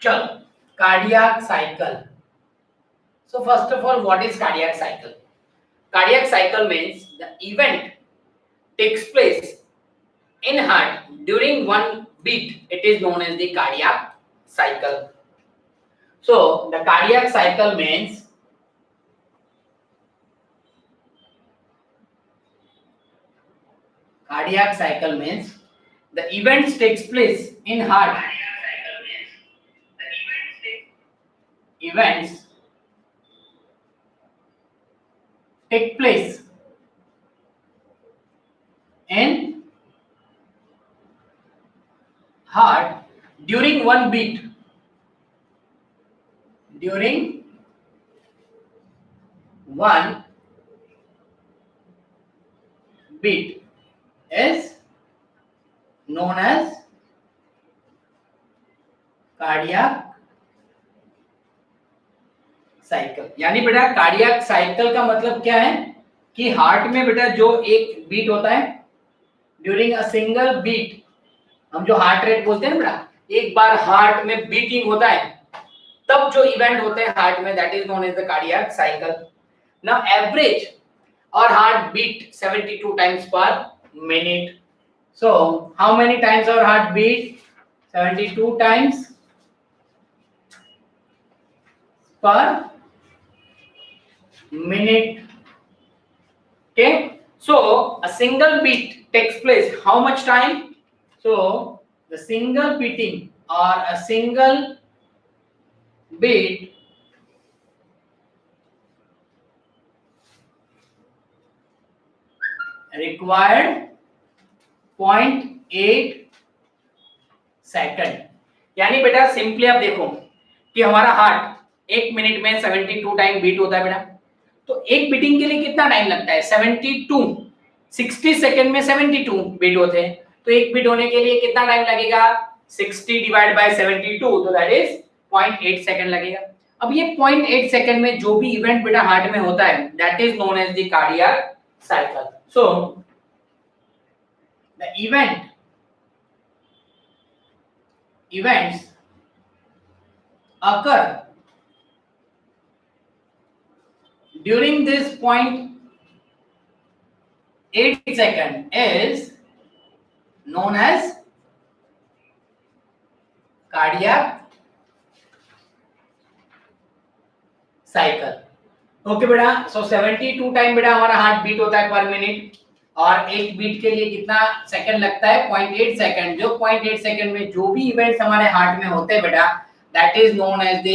चलो, cardiac cycle. So first of all, what is cardiac cycle? Cardiac cycle means the event takes place in heart during one beat. It is known as the cardiac cycle. So the cardiac cycle means the events takes place in heart. Events take place in heart during one beat. During one beat is known as cardiac cycle. यानी बेटा cardiac cycle का मतलब क्या है कि heart में बेटा जो एक बीट होता है ड्यूरिंग अ सिंगल बीट, हम जो हार्ट रेट बोलते हैं बेटा, एक बार हार्ट में बीटिंग होता है तब जो इवेंट होते हैं हार्ट में, that is known as the cardiac cycle. Now average our heart beat 72 times per minute. So how many times our heart beat? 72 times per minute. Okay, so a single beat takes place how much time? So the single beating or a single beat required 0.8 second. यानी बेटा simply आप देखो कि हमारा heart एक minute में 72 time beat होता है बेटा, तो एक बीटिंग के लिए कितना टाइम लगता है? 72. 60 सेकंड में 72 बीट होते हैं, तो एक बीट होने के लिए कितना टाइम लगेगा? 60 डिवाइड बाय 72, तो दैट इज 0.8 सेकंड लगेगा. अब ये 0.8 सेकंड में जो भी इवेंट बेटा हार्ट में होता है, that is known as the cardiac cycle. So the events occur during this 0.8 second is known as cardiac cycle. Okay बेटा, सो 72 टाइम बेटा हमारा हार्ट बीट होता है पर मिनट, और एक बीट के लिए कितना सेकंड लगता है? 0.8 सेकंड. जो 0.8 सेकंड में जो भी इवेंट्स हमारे हार्ट में होते हैं बेटा, that is known as the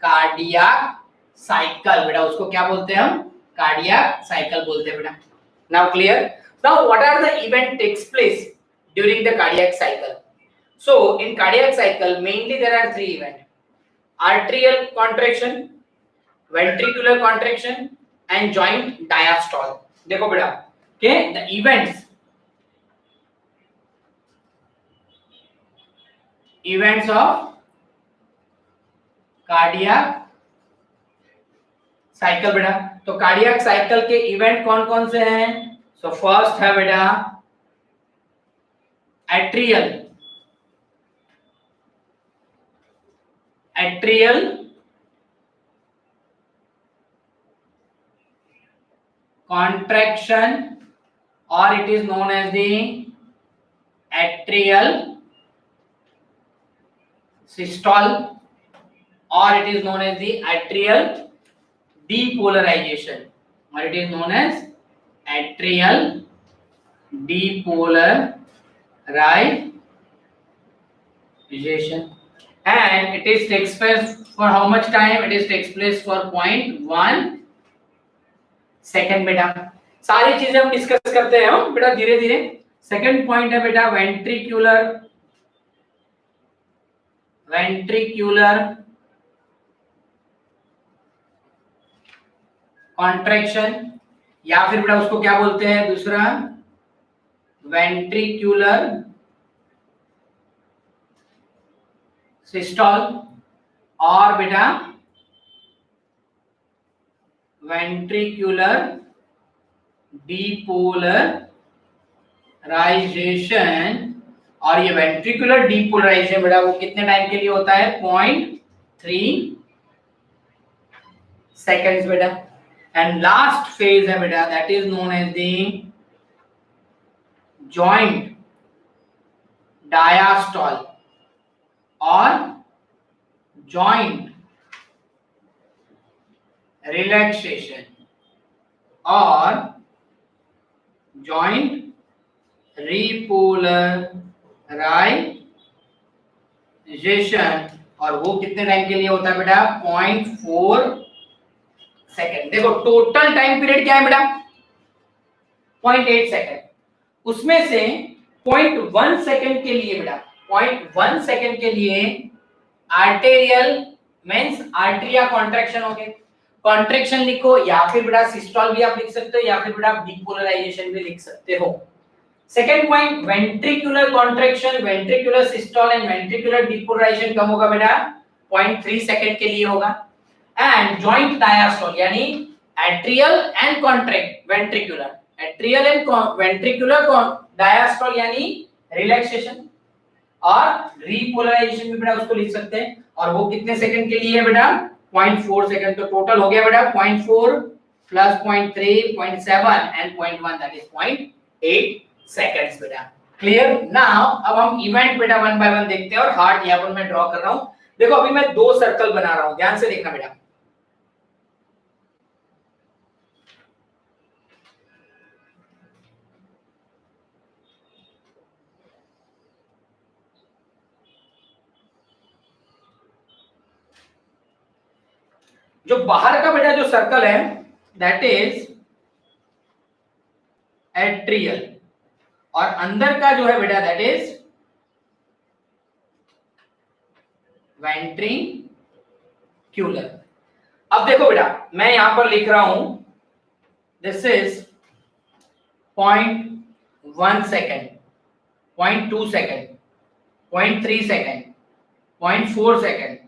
cardiac cycle. बेटा उसको क्या बोलते हैं हम? कार्डियक साइकिल बोलते हैं बेटा. Now clear? Now what are the event takes place during the cardiac cycle? So in cardiac cycle mainly there are 3 event: atrial contraction, ventricular contraction and joint diastole. देखो बेटा, okay, the events of cardiac cycle बेटा. तो cardiac cycle के event कौन कौन से हैं? So first है बेटा atrial contraction, or it is known as the atrial systole, or it is known as the atrial depolarization, or it is known as atrial depolarization, and it is takes place for how much time? It is takes place for 0.1 second. बेटा सारी चीजें हम discuss करते हैं हम बेटा धीरे धीरे. सेकंड पॉइंट है बेटा वेंट्रिक्यूलर कॉन्ट्रैक्शन, या फिर बेटा उसको क्या बोलते हैं दूसरा? वेंट्रिक्यूलर सिस्टोल, और बेटा ventricular depolarization, और ये वेंट्रिकुलर डीपोलराइजेशन बेटा वो कितने टाइम के लिए होता है 0.3 सेकेंड्स बेटा। एंड लास्ट फेज है बेटा that is known as the joint diastole और जॉइंट रिलैक्सेशन और जॉइंट रिपोलराइजेशन, और वो कितने टाइम के लिए होता है बेटा 0.4 सेकेंड। देखो टोटल टाइम पीरियड क्या है बेटा 0.8 सेकेंड, उसमें से 0.1 सेकेंड के लिए बेटा 0.1 सेकेंड के लिए आर्टेरियल मींस आर्टरिया कॉन्ट्रैक्शन हो गए, कॉन्ट्रैक्शन लिखो, या फिर बेटा सिस्टोल भी आप लिख सकते हो, या फिर बेटा डीपोलराइजेशन भी लिख सकते हो। Second point ventricular contraction, ventricular systole and ventricular depolarisation कम होगा बेटा 0.3 सेकंड के लिए होगा। एंड जॉइंट डायास्टोल यानी atrial and contract ventricular, atrial and ventricular diastole यानी रिलैक्सेशन और रिपोलराइजेशन भी बेटा उसको लिख सकते हैं, और वो कितने सेकंड के लिए है बेटा 0.4 सेकंड। तो टोटल हो गया बेटा 0.4 plus 0.3 0.7 and 0.1 that is 0.8 seconds बेटा। क्लियर। नाउ अब हम इवेंट बेटा वन बाय वन देखते हैं, और हार्ट यहां पर मैं ड्रॉ कर रहा हूं। देखो अभी मैं दो सर्कल बना रहा हूं, ध्यान से देखना बेटा। जो बाहर का बेटा जो सर्कल है दैट इज एट्रियल, और अंदर का जो है बेटा दैट इज वेंट्रिक्यूलर। अब देखो बेटा मैं यहां पर लिख रहा हूं this is 0.1 second, 0.2 second, 0.3 second, 0.4 second,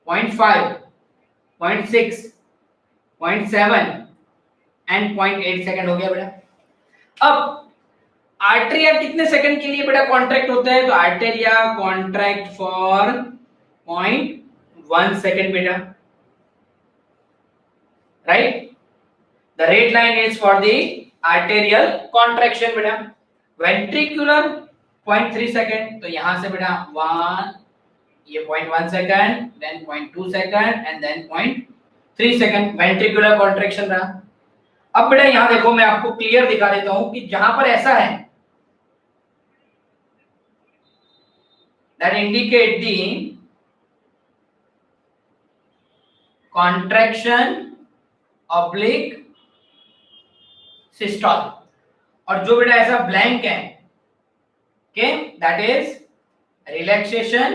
0.5, 0.6, 0.7 and 0.8 second हो गया बेटा। अब आर्टेरिया कितने सेकंड के लिए बेटा कॉन्ट्रैक्ट होता है, तो आर्टेरिया कॉन्ट्रैक्ट फॉर 0.1 सेकेंड बेटा, right. The red line is for the atrial contraction बेटा। वेंट्रिकुलर 0.3 सेकेंड, तो यहां से बेटा 1 ये 0.1 second, then 0.2 second and then 0.3 second ventricular contraction रहा। अब बेटा यहां देखो मैं आपको क्लियर दिखा देता हूं कि जहां पर ऐसा है that indicate the contraction oblique systole, और जो बेटा ऐसा ब्लैंक है okay that is relaxation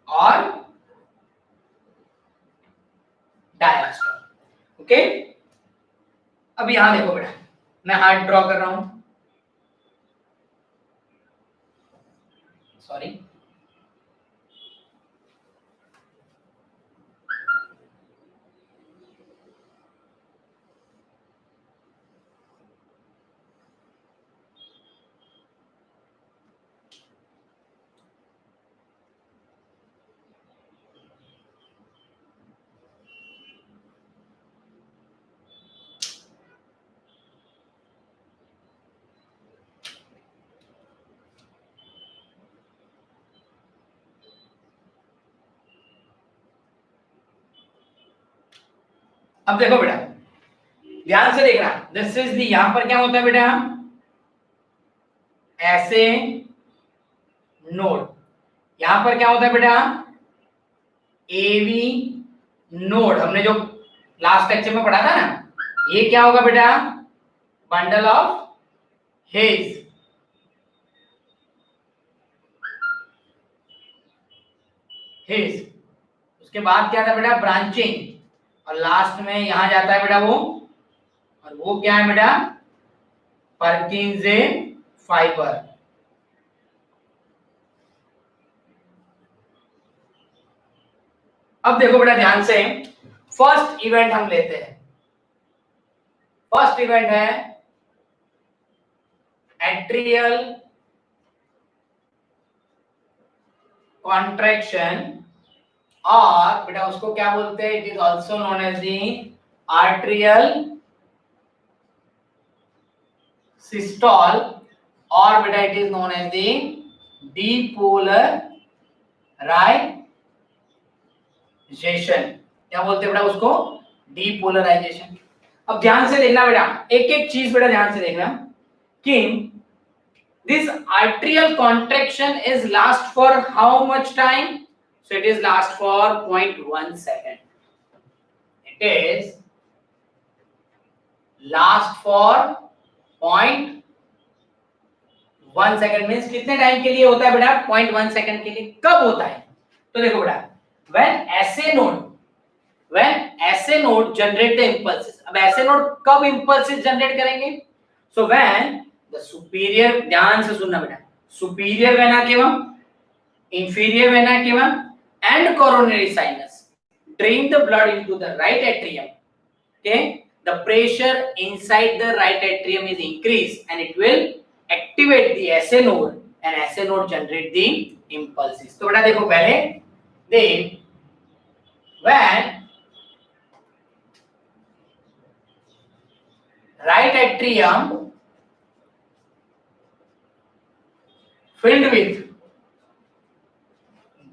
और डायस्टोल। ओके अब यहां देखो बेटा मैं हार्ट ड्रॉ कर रहा हूं, सॉरी अब देखो बेटा ध्यान से देखना, दिस इज दी, यहां पर क्या होता है बेटा ऐसे नोड, यहां पर क्या होता है बेटा एवी नोड, हमने जो लास्ट लेक्चर में पढ़ा था ना, ये क्या होगा बेटा बंडल ऑफ हेज, हेज। उसके बाद क्या था बेटा ब्रांचिंग, और लास्ट में यहां जाता है बेटा वो, और वो क्या है बेटा पर्किंजे फाइबर। अब देखो बेटा ध्यान से, फर्स्ट इवेंट हम लेते हैं। फर्स्ट इवेंट है atrial contraction, और बेटा उसको क्या बोलते हैं, it is also known as the atrial systole, और बेटा it is known as the depolarisation. क्या बोलते हैं बेटा उसको, डीपोलराइजेशन। अब ध्यान से देखना बेटा, एक एक चीज बेटा ध्यान से देखना कि this arterial contraction is last for how much time? So it is last for 0.1 second. It is last for 0.1 second means कितने टाइम के लिए होता है बेटा, 0.1 सेकंड के लिए। कब होता है, तो देखो बेटा, when SA node generate the impulses। अब SA node कब impulses generate करेंगे? So when the superior, ध्यान से सुनना बेटा, superior vena cava, inferior vena cava and coronary sinus drain the blood into the right atrium, okay, the pressure inside the right atrium is increased and it will activate the SA node and SA node generate the impulses। तो बेटा देखो पहले देख, when right atrium filled with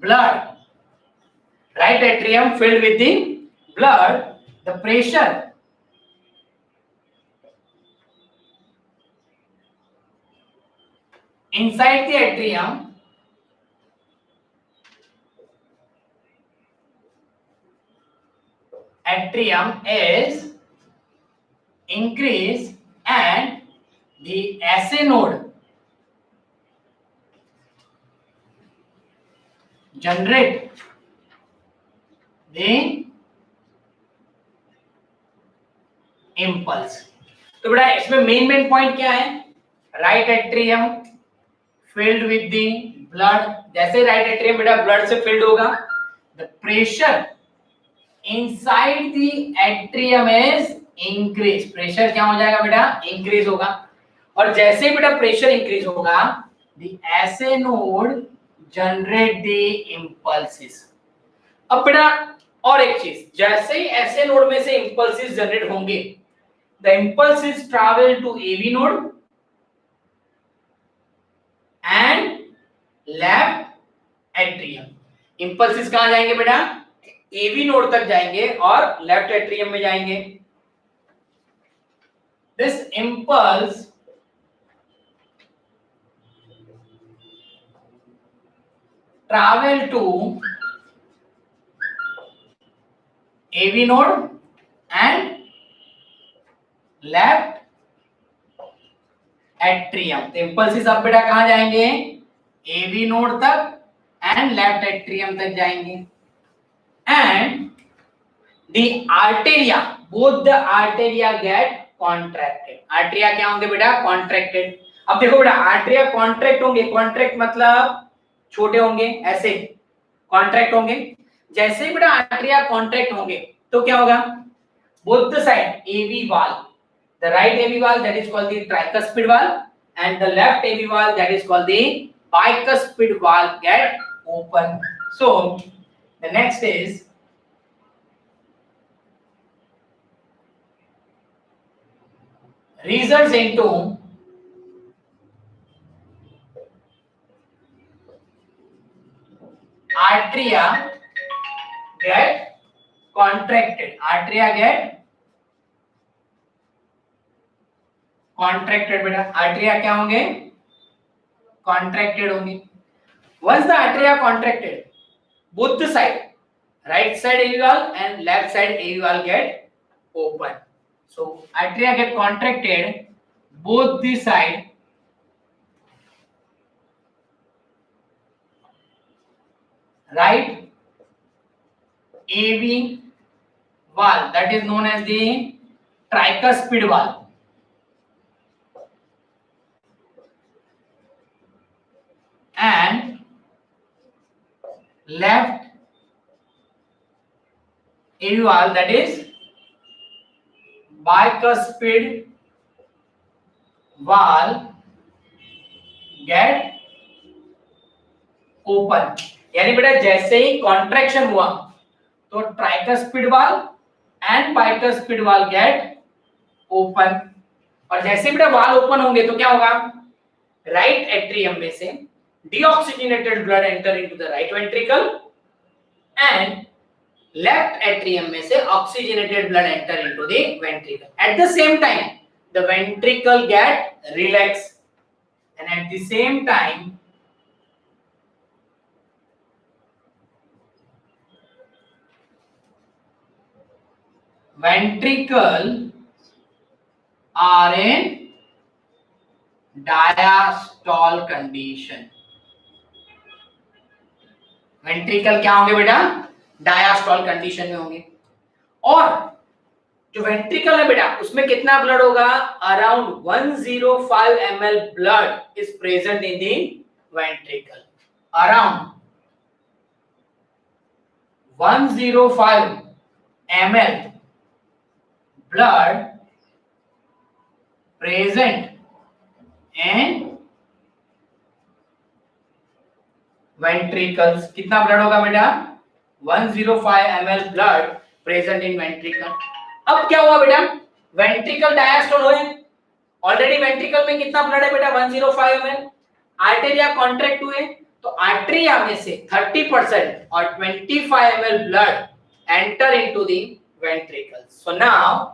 blood, right atrium filled with the blood, the pressure inside the atrium is increased and the SA node generate the impulse। तो बेटा इसमें main point क्या है, right atrium filled with the blood, जैसे right atrium बेटा blood से field होगा, the pressure inside the atrium is increase, pressure क्या हो जाएगा बेटा, इंक्रीज होगा, और जैसे बेटा प्रेशर इंक्रीज होगा, the SA node generate the impulses. अब बेटा और एक चीज, जैसे ही SA नोड में से इंपल्सेस जनरेट होंगे, the impulses travel to AV node and left atrium. Impulses कहां जाएंगे बेटा, AV नोड तक जाएंगे और लेफ्ट एट्रियम में जाएंगे। This impulse travel to AV node and left atrium। तो इंपल्सेस अब बेटा कहां जाएंगे, AV नोड तक एंड लेफ्ट एट्रियम तक जाएंगे, and the atria, both the atria get contracted. Atria क्या होंगे बेटा, कॉन्ट्रैक्टेड। अब देखो बेटा, आर्टेरिया कॉन्ट्रैक्ट होंगे, कॉन्ट्रैक्ट मतलब छोटे होंगे, ऐसे कॉन्ट्रैक्ट होंगे। जैसे ही बेटा आर्टेरिया कॉन्ट्रैक्ट होंगे तो क्या होगा, both the side AV valve, the right AV valve that is called the tricuspid valve and the left AV valve that is called the bicuspid valve get open। So the next is results into arteria get contracted, arteria get contracted। बेटा arteria क्या होंगे, contracted होंगे। once the arteria contracted, both the side, right side AV valve and left side AV valve get open। so arteria get contracted, both the side right AV valve, that is known as the tricuspid valve, and left AV valve that is bicuspid valve get open. यानी बेटा जैसे ही contraction हुआ तो tricuspid valve and bicuspid valve get open. और जैसे बेटा वाल ओपन होंगे तो क्या होगा, राइट एट्रियम में से deoxygenated blood enter into the right ventricle and left atrium में से oxygenated blood enter into the ventricle. At the same time the ventricle get relaxed and at the same time ventricle are in diastole condition. Ventricle क्या होंगे बेटा, डायास्टॉल condition में होंगे। और जो ventricle है बेटा उसमें कितना ब्लड होगा, around 105 ml blood is present in the ventricle. Around 105 ml blood present in ventricles। कितना ब्लड होगा बेटा, 105 ml blood present in ventricle. अब क्या हुआ बेटा, वेंट्रिकल डायस्टोल हुए, ऑलरेडी वेंट्रिकल में कितना ब्लड है बेटा, 105 ml। आर्टेरिया कॉन्ट्रैक्ट हुए तो आर्टेरिया में से 30% और 25 ml blood enter into the ventricle. So now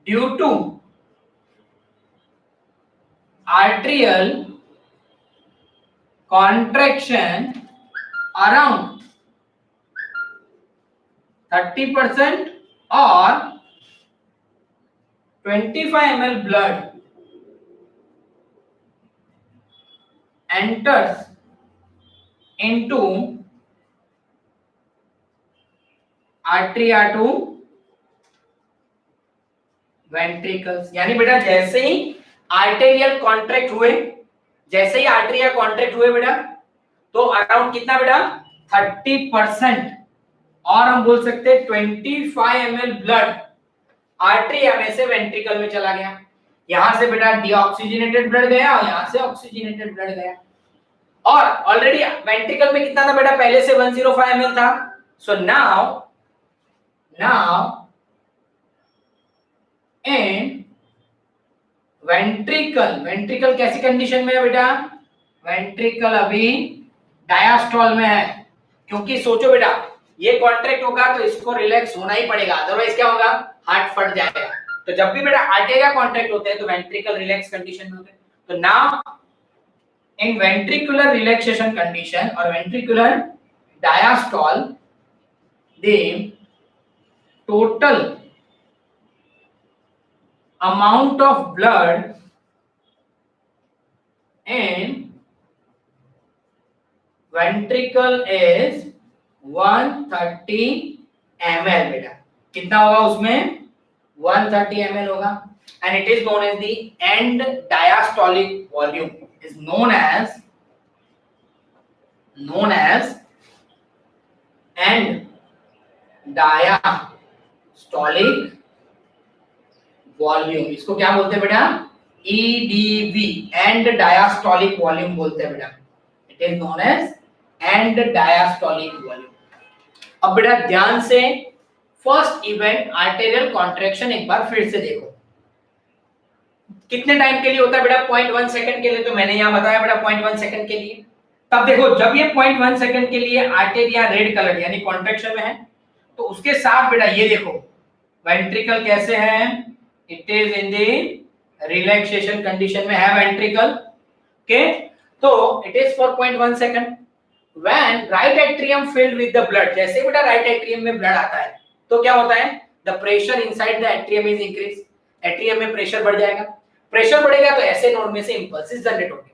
due to arterial contraction around 30% or 25 ml blood enters into arteria to ventricles। यानी बेटा जैसे ही आर्टेरियल कॉन्ट्रैक्ट हुए, जैसे ही आर्टेरिया कॉन्ट्रैक्ट हुए बेटा तो अराउंड कितना बेटा 30% और हम बोल सकते हैं 25 ml ब्लड आर्टेरिया में से वेंट्रिकल में चला गया। यहां से बेटा डीऑक्सीजनेटेड ब्लड गया और यहां से ऑक्सीजनेटेड ब्लड गया। और ऑलरेडी वेंट्रिकल में कितना था बेटा, पहले से 105 ml था। सो नाउ इन वेंट्रिकल कैसी कंडीशन में है बेटा, वेंट्रिकल अभी डायास्टॉल में है। क्योंकि सोचो बेटा ये कॉन्ट्रैक्ट होगा तो इसको रिलैक्स होना ही पड़ेगा, अदरवाइज क्या होगा, हार्ट फट जाएगा। तो जब भी बेटा आर्टेरिया कॉन्ट्रैक्ट होते हैं तो वेंट्रिकल रिलैक्स कंडीशन में होते हैं। तो now in ventricular relaxation condition और ventricular diastole the total amount of blood in ventricle is 130 ml बेटा। कितना होगा उसमें, 130 ml होगा। and it is known as the end diastolic volume, is known as end diastolic volume. इसको क्या बोलते हैं बेटा, EDV, एंड डायास्टोलिक वॉल्यूम बोलते हैं बेटा। It is known as end diastolic volume. अब बेटा ध्यान से फर्स्ट इवेंट आर्टेरियल कॉन्ट्रैक्शन एक बार फिर से देखो। कितने टाइम के लिए होता है बेटा, 0.1 सेकंड के लिए। तो मैंने यहां बताया बेटा 0.1 सेकंड के लिए। तब देखो जब ये 0.1 सेकंड के लिए आर्टेरिया रेड कलर यानी कॉन्ट्रैक्शन में है तो उसके साथ बेटा ये देखो वेंट्रिकल कैसे है, it is in the relaxation condition में है वेंट्रिकल। okay, तो it is for 0.1 second when right atrium filled with the blood। जैसे बेटा राइट एट्रियम में ब्लड आता है तो क्या होता है, the pressure inside the atrium is increased। Atrium में प्रेशर बढ़ जाएगा, प्रेशर बढ़ेगा तो ऐसे नोड में से इंपल्सेस जनरेट होंगे।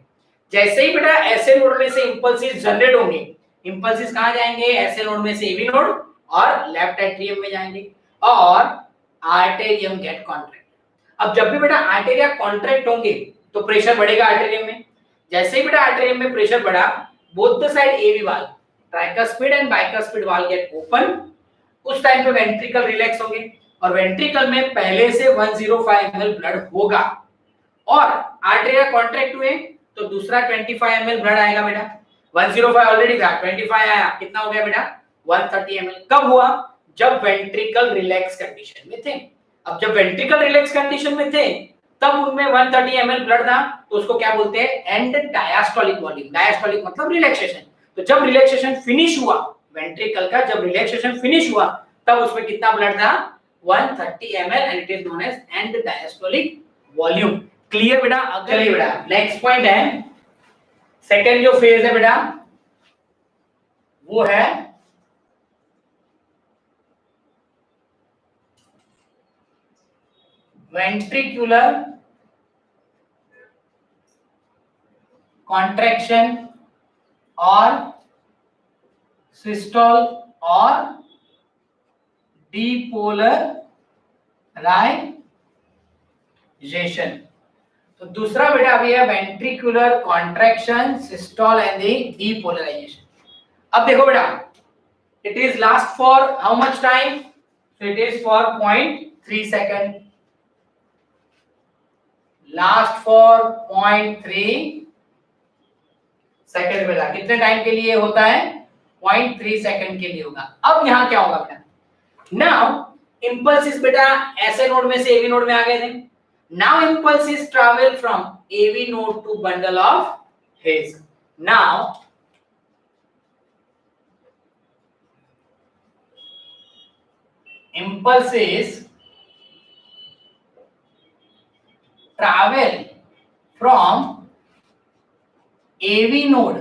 जैसे ही बेटा ऐसे नोड में से इंपल्सेस जनरेट होंगे, इंपल्सेस कहां जाएंगे, ऐसे नोड में से एवी नोड और लेफ्ट एट्रियम में जाएंगे और आर्टेरियम गेट कॉन्ट्रैक्ट। अब जब भी बेटा आर्टेरिया कॉन्ट्रैक्ट होंगे तो प्रेशर बढ़ेगा आर्टेरियम में। जैसे ही बेटा आर्टेरियम में प्रेशर बढ़ा, बोथ द साइड एवी वाल, tricuspid and bicuspid valve get open. उस टाइम पे वेंट्रिकल रिलैक्स होंगे और वेंट्रिकल में पहले से 105 ml ब्लड होगा। और आर्टेरिया कॉन्ट्रैक्ट हुए तो दूसरा 25 ml ब्लड आएगा बेटा। 105 ऑलरेडी था, 25 आया, कितना हो गया बेटा 130 ml। कब हुआ? जब वेंट्रिकल रिलैक्स कंडीशन में थे। अब जब वेंट्रिकल रिलैक्स कंडीशन में थे तब उनमें 130 ml ब्लड था, तो उसको क्या बोलते हैं? And diastolic volume. डायस्टोलिक मतलब रिलैक्सेशन। तो जब रिलैक्सेशन फिनिश हुआ वेंट्रिकल का, जब रिलैक्सेशन फिनिश हुआ तब उसमें कितना ब्लड था? 130 ml and it is known as end diastolic volume. Clear बेटा? चलिए बेटा नेक्स्ट पॉइंट है, सेकेंड जो फेज है बेटा वो है वेंट्रिकुलर कॉन्ट्रैक्शन और सिस्टोल और डीपोलराइजेशन। तो दूसरा बेटा अभी है ventricular contraction, systole and depolarisation. अब देखो बेटा it is last for how much time? So it is for 0.3 second. Last for 0.3 second बेटा। कितने टाइम के लिए होता है? 0.3 सेकंड के लिए होगा। अब यहां क्या होगा बेटा? नाउ इंपल्सेस बेटा ऐसे नोड में से एवी नोड में आ गए थे। Now impulses travel from AV node to bundle of His. नाउ impulses travel from AV node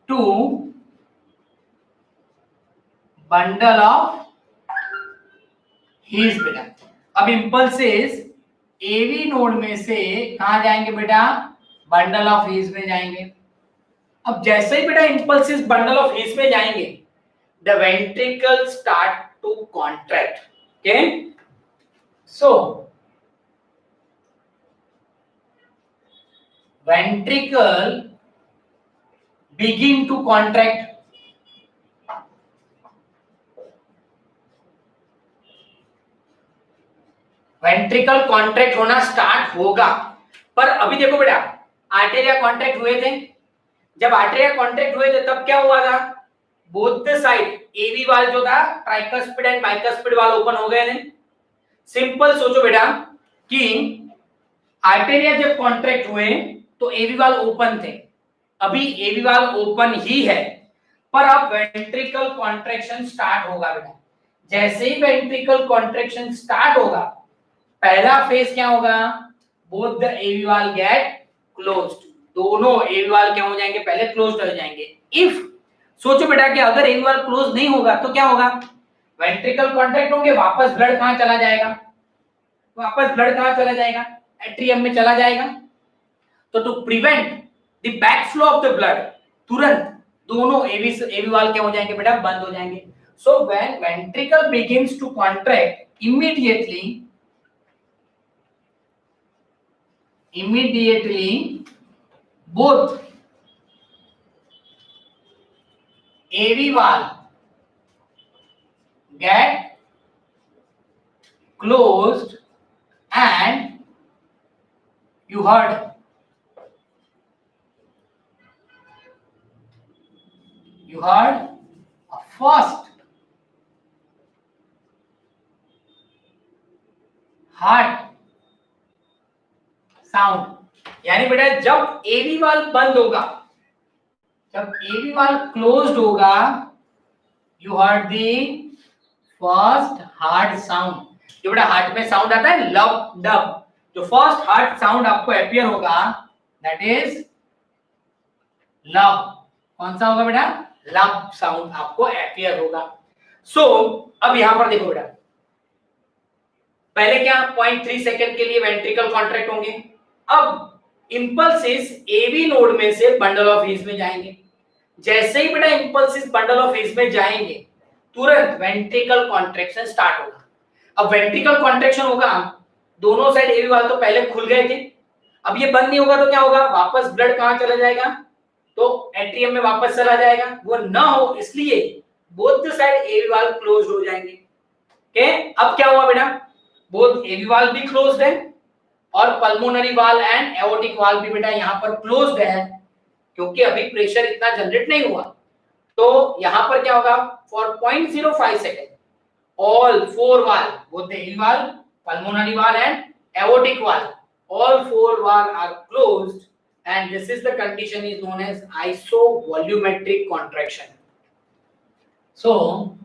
to bundle of His बेटा। अब impulses AV नोड में से कहां जाएंगे बेटा? बंडल ऑफ His में जाएंगे। अब जैसे ही बेटा impulses बंडल ऑफ His में जाएंगे the ventricles start to contract. Okay, so ventricle begin to contract. Ventricle contract होना स्टार्ट होगा। पर अभी देखो बेटा आर्टेरिया कॉन्ट्रैक्ट हुए थे। जब आर्टेरिया कॉन्ट्रैक्ट हुए थे तब क्या हुआ था? बोथ द साइड एवी वाल जो था ट्राइकस्पिड एंड बाइकस्पिड वाल ओपन हो गए थे। सिंपल सोचो बेटा कि आर्टेरिया जब कॉन्ट्रैक्ट हुए तो एवी वाल ओपन थे, अभी एवी वाल ओपन ही है, पर अब वेंट्रिकल कॉन्ट्रैक्शन स्टार्ट होगा बेटा। जैसे ही वेंट्रिकल कॉन्ट्रैक्शन स्टार्ट होगा पहला फेज क्या होगा? बोथ द एवी वाल गेट क्लोज्ड। दोनों एवी वाल क्या हो जाएंगे? पहले क्लोज्ड हो जाएंगे। इफ सोचो बेटा कि अगर एवी वाल क्लोज नहीं होगा तो क्या होगा? वेंट्रिकल कॉन्ट्रैक्ट होंगे, वापस ब्लड कहां चला जाएगा? वापस ब्लड कहां चला जाएगा? एट्रियम में चला जाएगा। तो to prevent the back flow of the blood तुरंत दोनों एवी वाल क्या हो जाएंगे बेटा? बंद हो जाएंगे। So when ventricle begins to contract immediately both AV valve get closed and you heard a first heart sound. यानी बेटा जब एवी वाल बंद होगा, जब एवी वाल क्लोज्ड होगा, you heard the first heart sound. जो बेटा हार्ट में साउंड आता है लब डब, जो फर्स्ट हार्ट साउंड आपको अपीयर होगा दैट इज लब। कौन सा होगा बेटा? लब साउंड आपको अपीयर होगा। सो अब यहां पर देखो बेटा पहले क्या 0.3 सेकंड के लिए वेंट्रिकल कॉन्ट्रैक्ट होंगे। अब इंपल्सेस एवी नोड में से बंडल ऑफ हीज में जाएंगे। जैसे ही बेटा इंपल्सेस बंडल ऑफ हीज में जाएंगे तुरंत वेंट्रिकल कॉन्ट्रैक्शन स्टार्ट होगा। अब वेंट्रिकल कॉन्ट्रैक्शन होगा, दोनों साइड एवी वाल तो पहले खुल गए थे, अब ये बंद नहीं होगा तो क्या होगा? वापस ब्लड कहां चला जाएगा? तो एट्रियम में वापस चला जाएगा। वो ना हो इसलिए बोथ साइड एवी वाल क्लोज्ड हो जाएंगे। ओके, अब क्या हुआ बेटा? बोथ एवी वाल भी क्लोज्ड है और पल्मोनरी वाल एंड एओर्टिक वाल भी बेटा यहाँ पर क्लोज्ड है, क्योंकि अभी प्रेशर इतना जनरेट नहीं हुआ। तो यहाँ पर क्या होगा, for 0.05 second all four valve, both the ileal valve, pulmonary valve and aortic valve, all four valve are closed, and this is the condition is known as isovolumetric contraction. So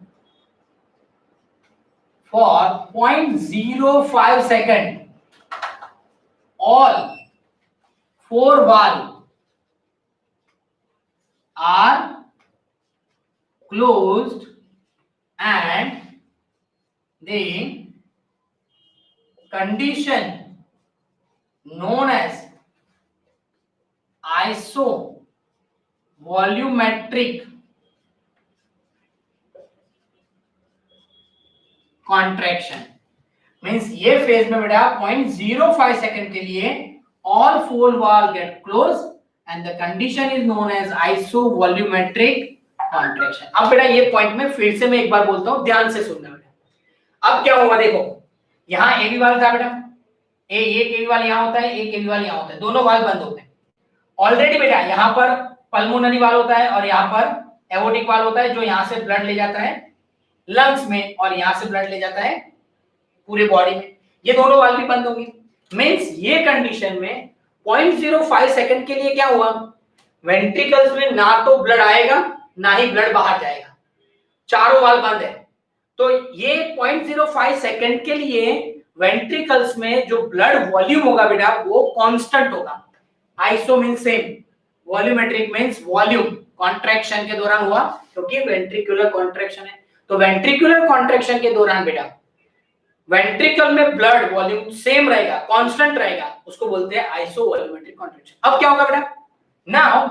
for 0.05 second all four valve are closed and the condition known as isovolumetric contraction means ये phase में बेटा 0.05 second के लिए all four valve get closed and the condition is known as isovolumetric contraction. अब बेटा ये point में फिर से मैं एक बार बोलता हूं, ध्यान से सुनना बेटा। अब क्या हुआ देखो, यहाँ एवी वाल्व था बेटा, एक एवी वाल्व यहाँ होता है, एक एवी वाल्व यहाँ होता है, दोनों वाल्व बंद होते हैं। ऑलरेडी बेटा यहाँ पर पल्मोनरी वाल्व होता है और यहाँ पर एओर्टिक वाल्व होता है, जो यहाँ से ब्लड ले जाता है लंग्स में और यहाँ से ब्लड ले जाता है पूरे बॉडी में। ये दोनों वाल्व भी बंद होंगे। मींस ये कंडीशन में 0.05 सेकंड के लिए क्या हुआ, वेंट्रिकल्स में ना तो ब्लड आएगा ना ही ब्लड बाहर जाएगा, चारों वाल्व बंद है। तो ये 0.05 सेकंड के लिए वेंट्रिकल्स में जो ब्लड वॉल्यूम होगा बेटा वो कांस्टेंट होगा। Iso means same, volumetric means volume contraction के दौरान हुआ, क्योंकि वेंट्रिकुलर कॉन्ट्रैक्शन है। तो वेंट्रिकुलर कॉन्ट्रैक्शन के दौरान बेटा वेंट्रिकल में ब्लड वॉल्यूम सेम रहेगा, कांस्टेंट रहेगा, उसको बोलते हैं आइसोवॉल्यूमेट्रिक कॉन्ट्रैक्शन। अब क्या होगा बेटा, now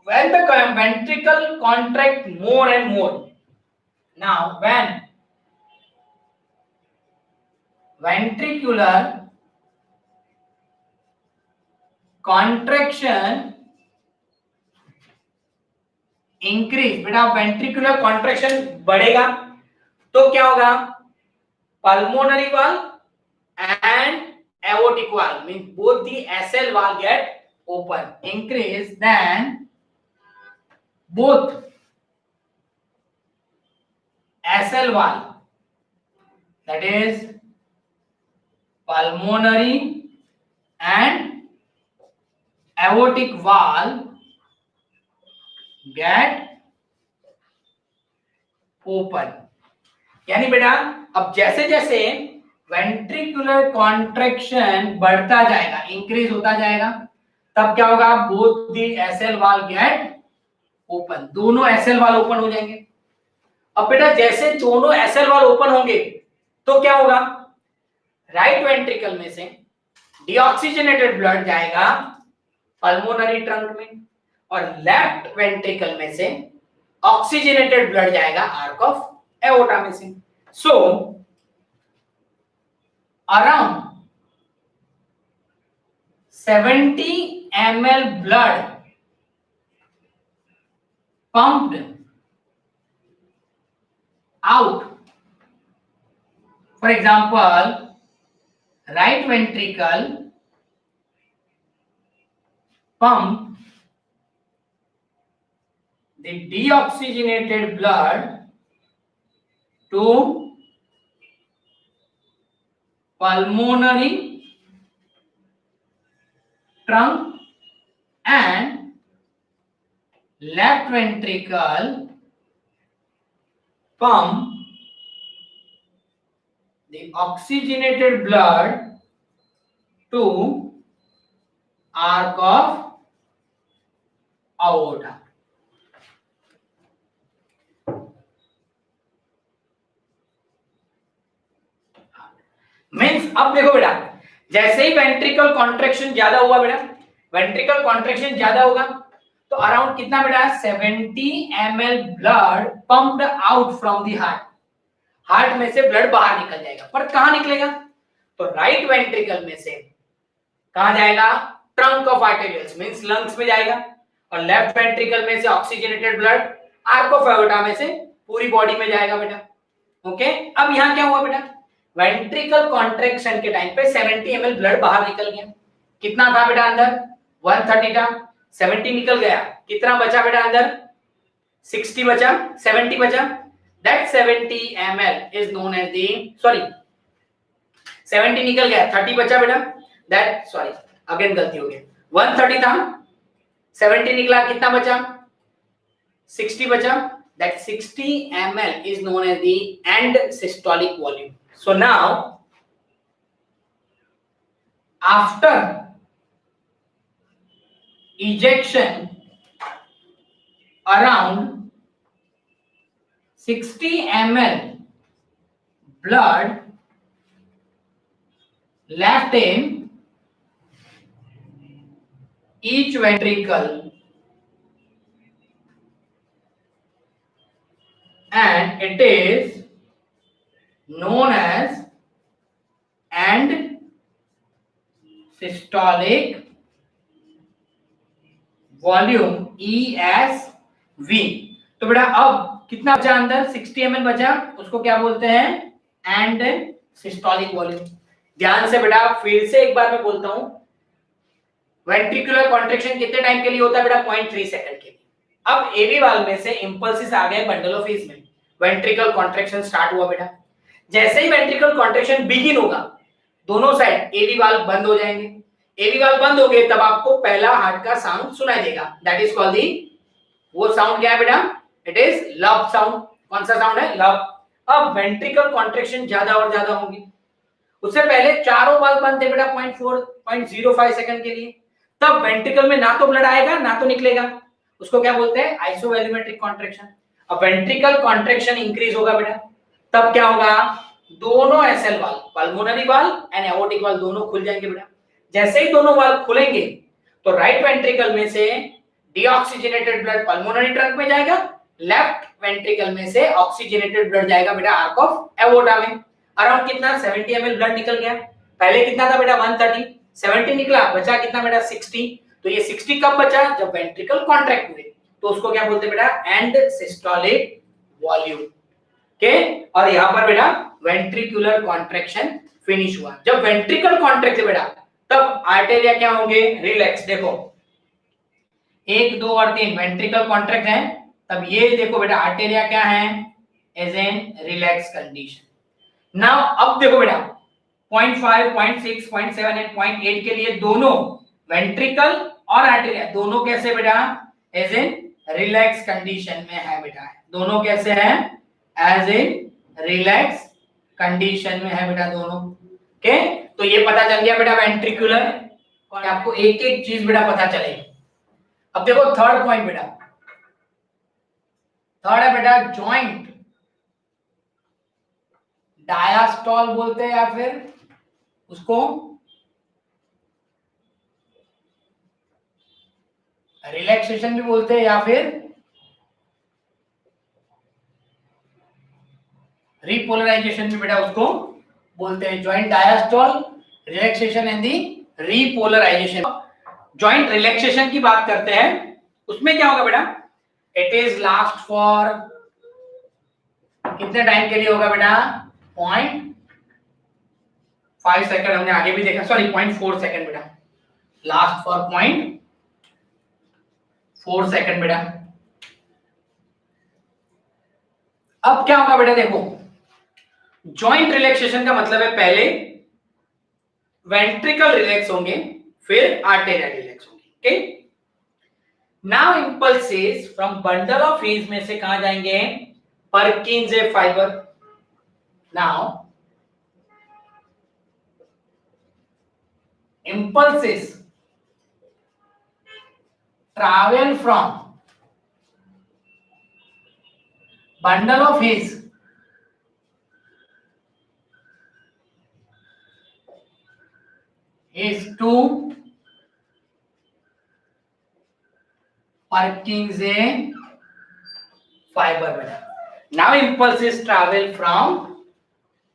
when the ventricle contract more and more, now when ventricular contraction increase, बेटा ventricular contraction बढ़ेगा तो क्या होगा, pulmonary valve and aortic valve means both the SL valve get open, increase, then both SL valve, that is pulmonary and aortic valve get open। यानी बेटा अब जैसे जैसे वेंट्रिकुलर कॉन्ट्रैक्शन बढ़ता जाएगा, इंक्रीज होता जाएगा, तब क्या होगा, both the SL valve get open, दोनों एसएल वाल्व ओपन हो जाएंगे। अब बेटा जैसे दोनों एसएल वाल्व ओपन होंगे तो क्या होगा, राइट वेंट्रिकल में से डीऑक्सीजनेटेड ब्लड जाएगा पल्मोनरी ट्रंक में और लेफ्ट वेंट्रिकल में से ऑक्सीजनेटेड ब्लड जाएगा आर्क ऑफ एओर्टा में से। So around 70 ml blood pumped out, for example right ventricle pump the deoxygenated blood to pulmonary trunk and left ventricle pump the oxygenated blood to arc of aorta। Means अब देखो बेटा, जैसे ही ventricle contraction ज्यादा हुआ बेटा, ventricle contraction ज्यादा होगा तो अराउंड कितना बेटा, 70 ml blood pumped out from the heart, heart में से ब्लड बाहर निकल जाएगा। पर कहां निकलेगा, तो राइट वेंट्रिकल में से कहां जाएगा, ट्रंक ऑफ आर्टेरियल्स मींस लंग्स में जाएगा, और लेफ्ट वेंट्रिकल में से oxygenated blood arc of aorta में से पूरी बॉडी में जाएगा बेटा। ओके, अब यहां क्या हुआ बेटा, वेंट्रिकल कॉन्ट्रैक्शन के टाइम पे 70 ml ब्लड बाहर निकल गया। कितना था बेटा अंदर? 130 था, 70 निकल गया, कितना बचा बेटा अंदर? 60 बचा, 70 बचा। That 70 ml is known as the, sorry 70 निकल गया, 30 बचा बेटा। That, sorry अगेन गलती हो गई, 130 था, 70 निकला, कितना बचा? 60 बचा। That 60 ml is known as the end systolic volume. So now after ejection around 60 ml blood left in each ventricle and it is known as end systolic volume ESV। तो बेटा अब कितना बचा अंदर? 60 ml बचा, उसको क्या बोलते हैं? And systolic volume. ध्यान से बेटा फिर से एक बार मैं बोलता हूं, वेंट्रिकुलर कॉन्ट्रैक्शन कितने टाइम के लिए होता है बेटा? 0.3 सेकंड के लिए। अब एवी वाल्व में से इंपल्सेस आ गए बंडल ऑफ हीज में, वेंट्रिकल कॉन्ट्रैक्शन स्टार्ट हुआ बेटा। जैसे ही वेंट्रिकल कॉन्ट्रैक्शन बिगिन होगा, दोनों साइड एवी वाल्व बंद हो जाएंगे। एवी वाल्व बंद हो गए तब आपको पहला हार्ट का साउंड सुनाई देगा, दैट इज कॉल्ड दी, वो साउंड क्या है बेटा? इट इज लब साउंड। कौन सा साउंड है? लब। अब वेंट्रिकल कॉन्ट्रैक्शन ज्यादा और ज्यादा होगी। उससे पहले चारों वाल्व बंद थे बेटा 0.05 सेकंड के लिए, तब वेंट्रिकल में ना तो ब्लड आएगा ना तो निकलेगा, उसको क्या बोलते हैं? Isovolumetric contraction. अब वेंट्रिकल कॉन्ट्रैक्शन इंक्रीज होगा बेटा, तब क्या होगा? दोनों SL valve, pulmonary valve and aortic valve दोनों खुल जाएंगे बेटा। जैसे ही दोनों वाल्व खुलेंगे तो राइट वेंट्रिकल में से डीऑक्सीजनेटेड ब्लड पल्मोनरी ट्रंक में जाएगा, लेफ्ट वेंट्रिकल में से ऑक्सीजनेटेड ब्लड जाएगा बेटा आर्क ऑफ एवोर्टा में। अराउंड कितना? 70 ml ब्लड निकल गया। पहले कितना था बेटा? 130, 70 निकला, बचा कितना बेटा? 60। तो ये 60 कब बचा? जब वेंट्रिकल कॉन्ट्रैक्ट हुए, तो उसको क्या बोलते हैं बेटा? And systolic volume. ओके, और यहां पर बेटा वेंट्रिकुलर कॉन्ट्रैक्शन फिनिश हुआ। जब वेंट्रिकल कॉन्ट्रैक्ट बेटा तब आर्टेरिया क्या होंगे? रिलैक्स। देखो 1 2 और 3 वेंट्रिकल कॉन्ट्रैक्ट है, तब ये देखो बेटा आर्टेरिया क्या है? As an relax condition. Now अब देखो बेटा 0.5 0.6 0.7 एंड 0.8 के लिए दोनों वेंट्रिकल और आर्टेरिया दोनों कैसे बेटा? एज एन रिलैक्स कंडीशन में है बेटा। दोनों कैसे हैं? एज एन रिलैक्स कंडीशन में है बेटा दोनों। ओके, तो ये पता चल गया बेटा वेंट्रिकुलर, और आपको एक एक चीज बेटा पता चलेगी। अब देखो थर्ड पॉइंट बेटा, थर्ड है बेटा जॉइंट डायास्टॉल बोलते हैं, या फिर उसको रिलैक्सेशन भी बोलते हैं, या फिर रिपोलराइजेशन भी बेटा उसको बोलते हैं। Joint diastole, relaxation and the repolarisation. Joint relaxation की बात करते हैं, उसमें क्या होगा बेटा? इट इज लास्ट फॉर कितने टाइम के लिए होगा बेटा? 0.5 सेकंड, हमने आगे भी देखा, सॉरी 0.4 सेकंड बेटा, लास्ट फॉर 0.4 सेकंड बेटा। अब क्या होगा बेटा? देखो जॉइंट रिलैक्सेशन का मतलब है पहले वेंट्रिकल रिलैक्स होंगे, फिर आर्टेरिया रिलैक्स होंगे। Okay, now impulses from bundle of His में से कहां जाएंगे? Purkinje fibre. Now impulses travel from bundle of his to Purkinje fiber beta. Now impulses travel from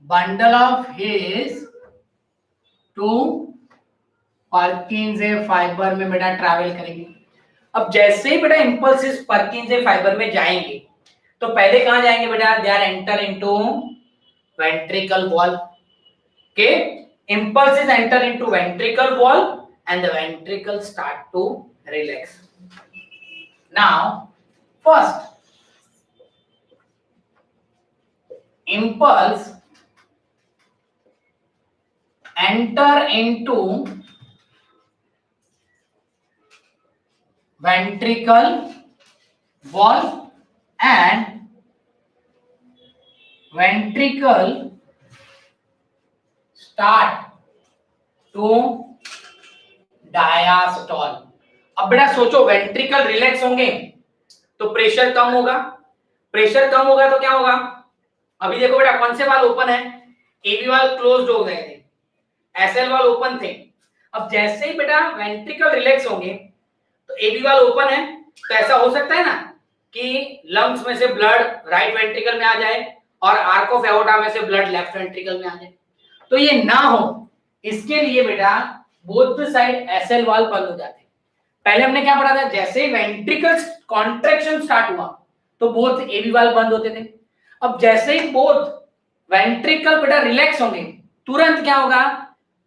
bundle of his to Purkinje fibre में बेटा travel करेंगे। अब जैसे ही बेटा इंपल्सेस Purkinje फाइबर में जाएंगे तो पहले कहां जाएंगे बेटा? They are enter into ventricle wall. Okay, impulses enter into ventricle wall and the ventricle start to relax. Now, first, impulse enter into ventricle wall and ventricle start to diastole. अब बेटा सोचो, वेंट्रिकल रिलैक्स होंगे तो pressure कम होगा, pressure कम होगा तो क्या होगा? अभी देखो बेटा, कौन से वाल ओपन है? एबी वाल क्लोज्ड हो गए थे, एसएल वाल ओपन थे। अब जैसे ही बेटा वेंट्रिकल रिलैक्स होंगे तो एबी वाल ओपन है, तो ऐसा हो सकता है ना कि लंग्स में से ब्लड राइट वेंट्रिकल में आ जाए और आर्क ऑफ एओर्टा में से ब्लड लेफ्ट वेंट्रिकल में आ जाए। तो ये ना हो, इसके लिए बेटा बोथ साइड एसएल वाल बंद हो जाते हैं। पहले हमने क्या पढ़ा था? जैसे वेंट्रिकल कॉन्ट्रैक्शन स्टार्ट हुआ तो बोथ एबी वाल बंद होते थे। अब जैसे ही बोथ वेंट्रिकल बेटा रिलैक्स होंगे, तुरंत क्या होगा?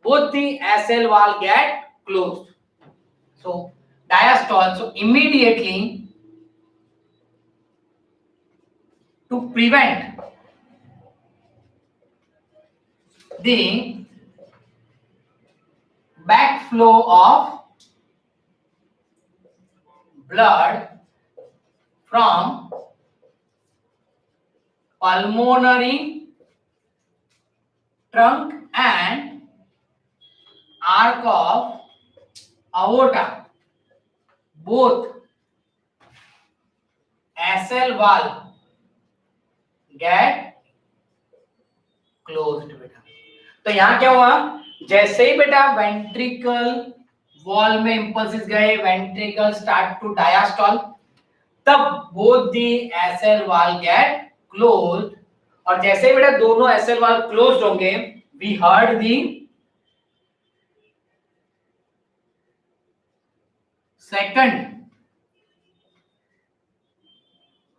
Both the SL valve get closed, so diastole. So immediately, to prevent the backflow of blood from pulmonary trunk and arc of aorta, both SL valve get closed बेटा। तो यहां क्या हुआ? जैसे ही बेटा वेंट्रिकल वॉल में इंपल्सेस गए, वेंट्रिकल स्टार्ट टू डायस्टॉल, तब both the SL valve get closed. और जैसे ही बेटा दोनों एसएल वाल क्लोज्ड होंगे, we heard the second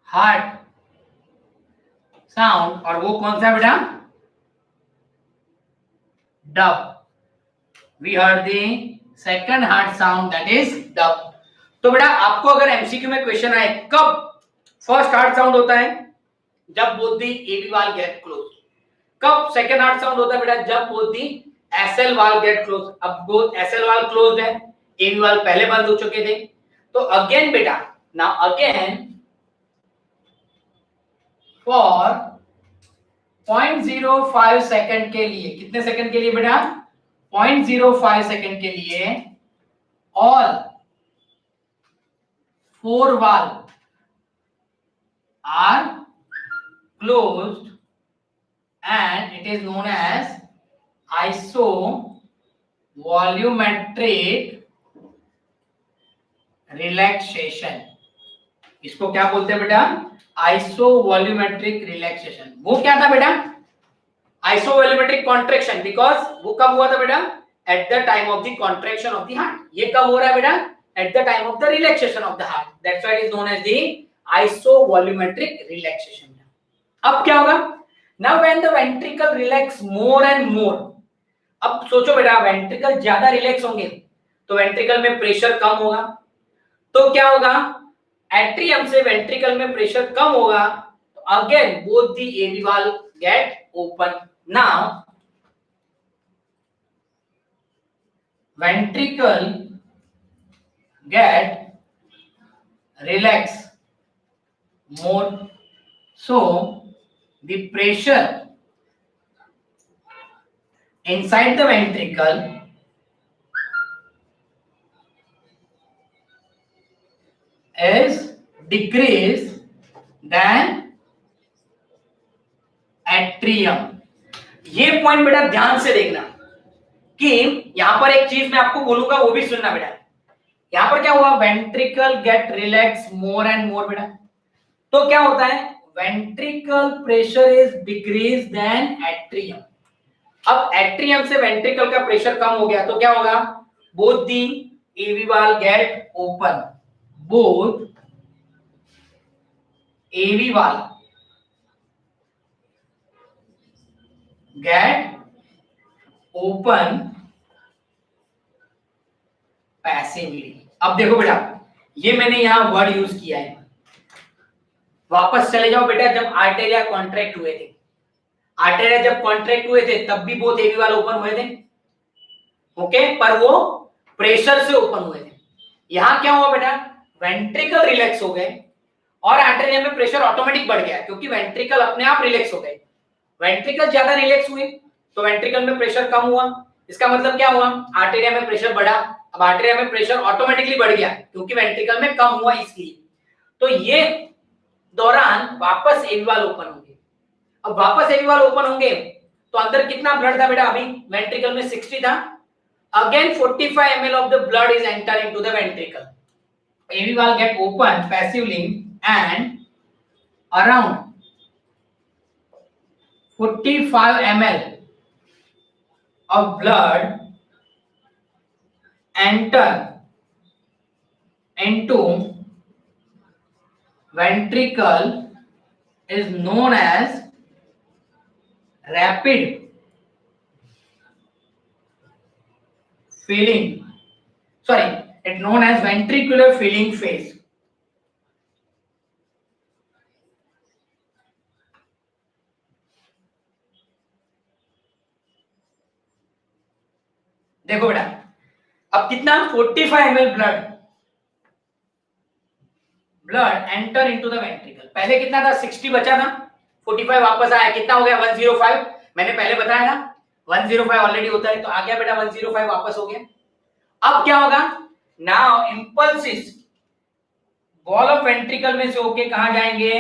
heart sound, और वो कौन सा बेटा? Dub. We heard the second heart sound, that is dub. तो बेटा आपको अगर एमसीक्यू में क्वेश्चन आए कब फर्स्ट हार्ट साउंड होता है? जब both the AV valve gate close. कब सेकंड हार्ट साउंड होता है बेटा? जब both the SL valve gate close. अब बोथ एसएल वाल क्लोज्ड है, एबी वाल पहले बंद हो चुके थे। तो अगेन बेटा, नाउ अगेन फॉर 0.05 सेकंड के लिए, कितने सेकंड के लिए बेटा? 0.05 सेकंड के लिए all 4 valve are closed and it is known as isovolumetric relaxation. इसको क्या बोलते हैं बेटा? आइसोवॉल्यूमेट्रिक रिलैक्सेशन। वो क्या था बेटा? आइसोवॉल्यूमेट्रिक कॉन्ट्रैक्शन, बिकॉज वो कब हुआ था बेटा? At the time of the contraction of the heart. ये कब हो रहा है बेटा? At the time of the relaxation of the heart, that's why it is known as the isovolumetric relaxation. अब क्या होगा? Now when the ventricle relax more and more, अब सोचो बेटा वेंट्रिकल ज्यादा रिलैक्स होंगे तो वेंट्रिकल में प्रेशर कम होगा, तो क्या होगा? एट्रियम से वेंट्रिकल में प्रेशर कम होगा, तो again both the AV valve get open. Now ventricle get relax more, so the pressure inside the ventricle is decreased than atrium। ये पॉइंट बेटा ध्यान से देखना कि यहां पर एक चीज मैं आपको बोलूंगा, वो भी सुनना बेटा। यहां पर क्या हुआ? Ventricle get relax more and more बेटा, तो क्या होता है? Ventricle pressure is decrease then atrium. अब एट्रियम से वेंट्रिकल का प्रेशर कम हो गया तो क्या होगा? Both the AV valve get open, both AV valve get open passively. अब देखो बेटा, ये मैंने यहां वर्ड यूज किया है। वापस चले जाओ बेटा, जब आर्टेरिया कॉन्ट्रैक्ट हुए थे, आर्टेरिया जब कॉन्ट्रैक्ट हुए थे तब भी बोथ एवी वाल ओपन हुए थे, ओके, पर वो प्रेशर से ओपन हुए थे। यहां क्या हुआ बेटा, वेंट्रिकल रिलैक्स हो गए और आर्टेरिया में प्रेशर ऑटोमेटिक बढ़ गया, क्योंकि वेंट्रिकल अपने आप रिलैक्स हो गए। वेंट्रिकल ज्यादा रिलैक्स हुए तो वेंट्रिकल में प्रेशर कम हुआ, इसका मतलब क्या हुआ, आर्टेरिया में प्रेशर बढ़ा। अब आर्टेरिया में प्रेशर ऑटोमेटिकली बढ़ गया क्योंकि वेंट्रिकल में कम हुआ इसलिए। तो ये दौरान वापस एवी वाल ओपन होंगे। अब वापस एवी वाल ओपन होंगे तो अंदर कितना ब्लड था बेटा, अभी वेंट्रिकल में 60 था, again 45 ml of the blood is enter into the ventricle. AV valve get open passively and around 45 ml of blood enter into ventricle is known as rapid filling, sorry, it's known as ventricular filling phase. देखो बेटा, अब कितना 45 ml blood enter into the ventricle. पहले कितना था, 60 बचा था, 45 वापस आया, कितना हो गया 105। मैंने पहले बताया ना 105 ऑलरेडी होता है, तो आ गया बेटा 105 वापस हो गया। अब क्या होगा, now impulses wall of ventricle में से होके कहां जाएंगे,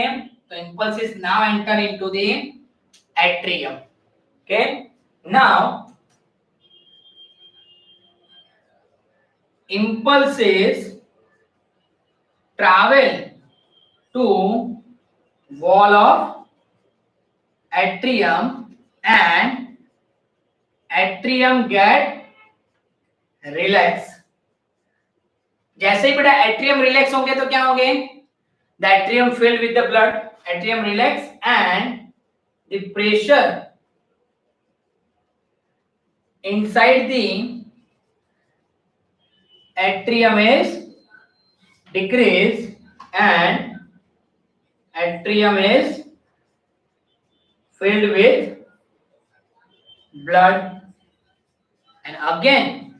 तो impulses now enter into the atrium. Okay, now impulses travel to wall of atrium and atrium get relax। जैसे ही बेटा एट्रियम रिलैक्स होंगे तो क्या होंगे, the atrium filled with the blood, atrium relax and the pressure inside the atrium is decreased and atrium is filled with blood and again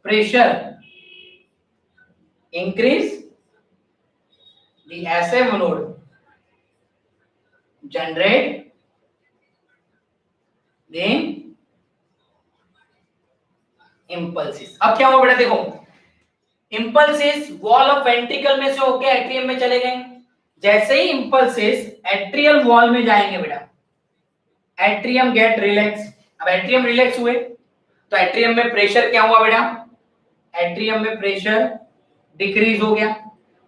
pressure increase, the SF node generate the impulses। अब क्या हुआ बेटा, देखो impulses wall of ventricle में से होके atrium में चले गए। जैसे ही impulses एट्रियल वॉल में जाएंगे बेटा, एट्रियम गेट रिलैक्स। अब एट्रियम रिलैक्स हुए तो एट्रियम में प्रेशर क्या हुआ बेटा, एट्रियम में प्रेशर डिक्रीज हो गया।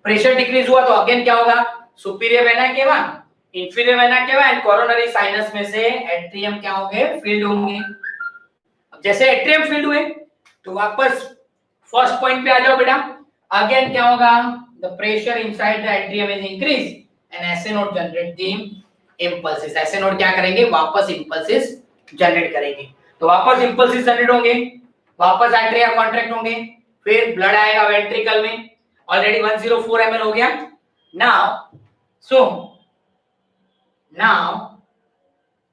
प्रेशर डिक्रीज हुआ तो अगेन क्या होगा, superior vena cava, inferior vena cava and coronary sinus में से एट्रियम क्या होंगे, फील्ड होंगे। अब जैसे एट्रियम फील्ड हुए तो वापस फर्स्ट पॉइंट पे आ जाओ बेटा, अगेन क्या होगा, the pressure inside the atrium is increase and SA node generate the impulses. SA node क्या करेंगे, वापस इंपल्सेस जनरेट करेंगे। तो वापस इंपल्सेस जनरेट होंगे, वापस एट्रिया कॉन्ट्रैक्ट होंगे, फिर ब्लड आएगा वेंट्रिकल में, ऑलरेडी 104 ml हो गया। Now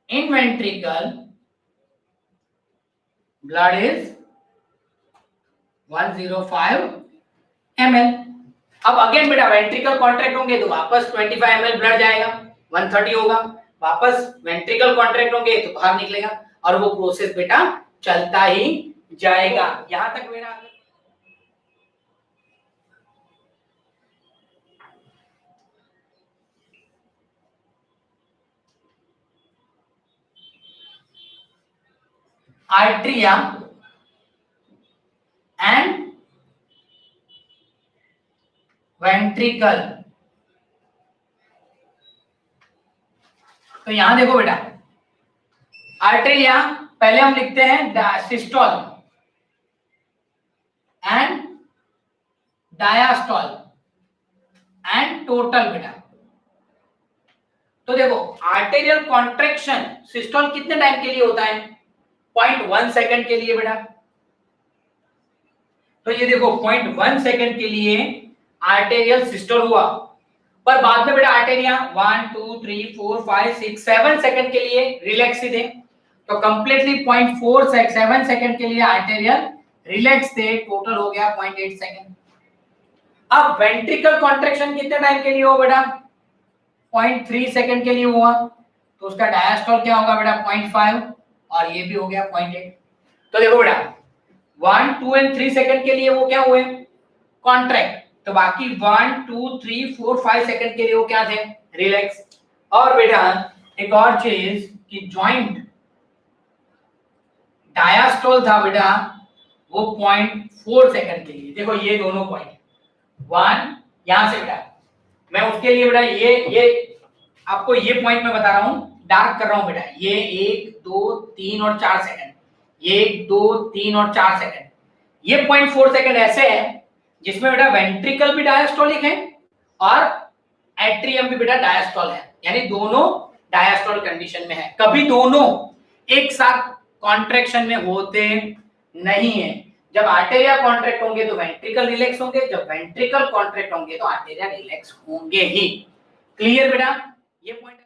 in ventricle blood is 105 ml। अब अगेन बेटा वेंट्रिकल कॉन्ट्रैक्ट होंगे तो वापस 25 ml ब्लड जाएगा, 130 होगा, वापस वेंट्रिकल कॉन्ट्रैक्ट होंगे तो बाहर निकलेगा और वो प्रोसेस बेटा चलता ही जाएगा। यहां तक मेरा आर्ट्रिया एंड वेंट्रिकल। तो यहां देखो बेटा, आर्ट्रिया पहले हम लिखते हैं सिस्टोल एंड डायास्टोल एंड टोटल बेटा। तो देखो आर्टेरियल कॉन्ट्रैक्शन सिस्टोल कितने टाइम के लिए होता है, 0.1 सेकंड के लिए बेटा, तो ये देखो 0.1 सेकंड के लिए आर्टेरियल सिस्टोल हुआ, पर बाद में बेटा आर्टेरिया 1 2 3 4 5 6 7 सेकंड के लिए रिलैक्स ही थे, तो कंप्लीटली 0.47 सेकंड के लिए आर्टेरियल रिलैक्स थे, टोटल हो गया 0.8 सेकंड। अब वेंट्रिकल कॉन्ट्रैक्शन कितने टाइम के लिए हो बेटा, 0.3 सेकंड के लिए हुआ, तो उसका डायस्टोल क्या होगा बेटा 0.5, और ये भी हो गया 0.8। तो देखो बेटा 1 2 एंड 3 सेकंड के लिए वो क्या हुए कॉन्ट्रैक्ट, तो बाकी 1 2 3 4 5 सेकंड के लिए वो क्या थे रिलैक्स। और बेटा एक और चीज कि जॉइंट डायस्टोल था बेटा वो 0.4 सेकंड के लिए, देखो ये दोनों पॉइंट 1 यहां से बेटा, मैं उसके लिए बेटा ये आपको ये पॉइंट मैं बता रहा हूं, डार्क कर रहा हूं बेटा, ये 1 2 3 और 4 सेकंड, 1 2 3 और 4 सेकंड, ये 0.4 सेकंड ऐसे है जिसमें बेटा वेंट्रिकल भी डायस्टोलिक है और एट्रियम भी बेटा डायस्टोल है, यानी दोनों डायस्टोल कंडीशन में है। कभी दोनों एक साथ कॉन्ट्रैक्शन में होते नहीं है, जब आर्टेरिया कॉन्ट्रैक्ट होंगे तो वेंट्रिकल रिलैक्स होंगे, जब वेंट्रिकल कॉन्ट्रैक्ट होंगे तो आर्टेरिया रिलैक्स होंगे ही। क्लियर बेटा, ये पॉइंट